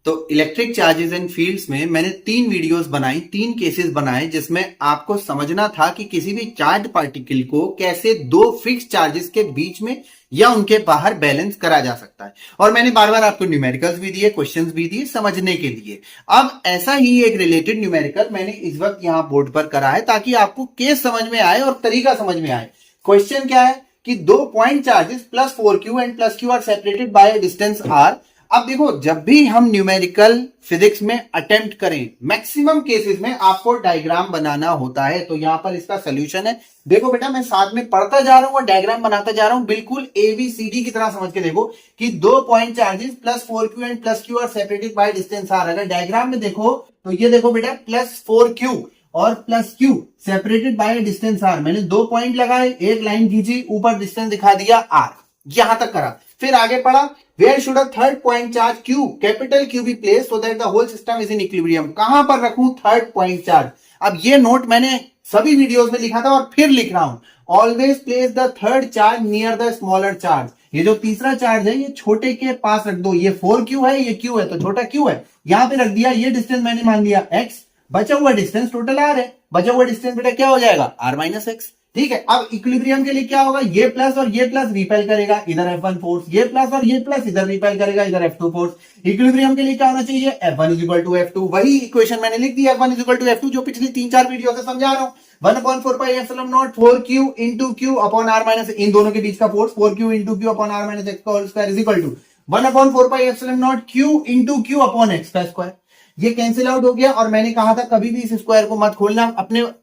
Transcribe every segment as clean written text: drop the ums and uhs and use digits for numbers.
तो electric charges and fields में मैंने 3 वीडियोस बनाई, 3 केसेस बनाए, जिसमें आपको समझना था कि किसी भी चार्ज पार्टिकल को कैसे दो फिक्स चार्जेस के बीच में या उनके बाहर बैलेंस करा जा सकता है। और मैंने बार बार आपको न्यूमेरिकल्स भी दिए, क्वेश्चंस भी दिए समझने के लिए। अब ऐसा ही एक रिलेटेड न्यूमेरिकल मैंने इस वक्त यहां बोर्ड पर करा है ताकि आपको केस समझ में आए और तरीका समझ में आए। क्वेश्चन क्या है कि 2 point charges plus 4q and plus q are separated by distance r। अब देखो, जब भी हम न्यूमेरिकल फिजिक्स में अटेम्प्ट करें, मैक्सिमम केसेस में आपको डायग्राम बनाना होता है। तो यहां पर इसका सोल्यूशन है। देखो बेटा, मैं साथ में पढ़ता जा रहा हूं और डायग्राम बनाता जा रहा हूं, बिल्कुल ABCD की तरह समझ के देखो कि 2 point charges plus 4q and plus q are separated by distance r। अगर डायग्राम में देखो तो ये देखो बेटा, प्लस 4q और plus q separated by distance r। मैंने 2 पॉइंट लगाए, एक लाइन खींची, ऊपर डिस्टेंस दिखा दिया r। यहां तक करा। फिर आगे पढ़ा, where should a third point charge q, capital Q be place so that the whole system is in equilibrium. कहां पर रखूं थर्ड पॉइंट चार्ज? अब ये नोट मैंने सभी वीडियोस में लिखा था और फिर लिख रहा हूं, always place the third charge near the smaller charge. ये जो तीसरा चार्ज है ये छोटे के पास रख दो। ये 4q है, ये q है, तो छोटा q है, यहां पे रख दिया। ये डिस्टेंस मैंने मान लिया x, बचा हुआ डिस्टेंस टोटल r है। बचा हुआ डिस्टेंस बेटा क्या हो जाएगा? r minus x. ठीक है। अब इक्विलिब्रियम के लिए क्या होगा? ये प्लस और ये प्लस रिपेल करेगा, इधर F1 फोर्स, ये प्लस और ये प्लस इधर रिपेल करेगा, इधर F2 फोर्स। इक्विलिब्रियम के लिए क्या होना चाहिए? F1 is equal to F2। वही इक्वेशन मैंने लिख दिया, F1 is equal to F2, जो पिछली 3-4 वीडियो से समझा रहा हूं। 1/4 pi epsilon naught 4q into q upon r minus, इन दोनों के बीच का force 4q into q upon r minus x का whole square is equal to 1/4 pi epsilon naught q into q upon x का स्क्वायर। ये cancel out हो गया। और मैंने कहा था कभी भी इस स्क्वायर को मत खोलना,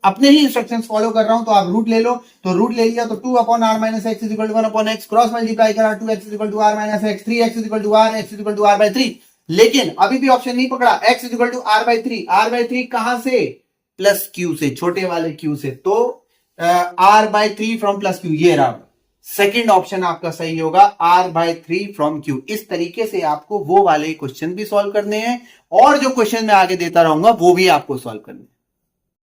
अपने ही इंस्ट्रक्शंस फॉलो कर रहा हूं। तो आप रूट ले लो, तो रूट ले लिया तो 2 upon r minus X is equal to 1 upon X, cross multiply करा 2x is equal to r minus X, 3x is equal to r, x is equal to r by 3। लेकिन अभी भी option नहीं पकड़ा, x is equal to r by 3। r by 3 कहां से? Plus q से, छोटे वाले q से। तो r by 3 from plus q, ये रहा सेकेंड ऑप्शन आपका सही होगा, r बाय 3 फ्रॉम q। इस तरीके से आपको वो वाले क्वेश्चन भी सॉल्व करने हैं और जो क्वेश्चन मैं आगे देता रहूंगा वो भी आपको सॉल्व करने हैं।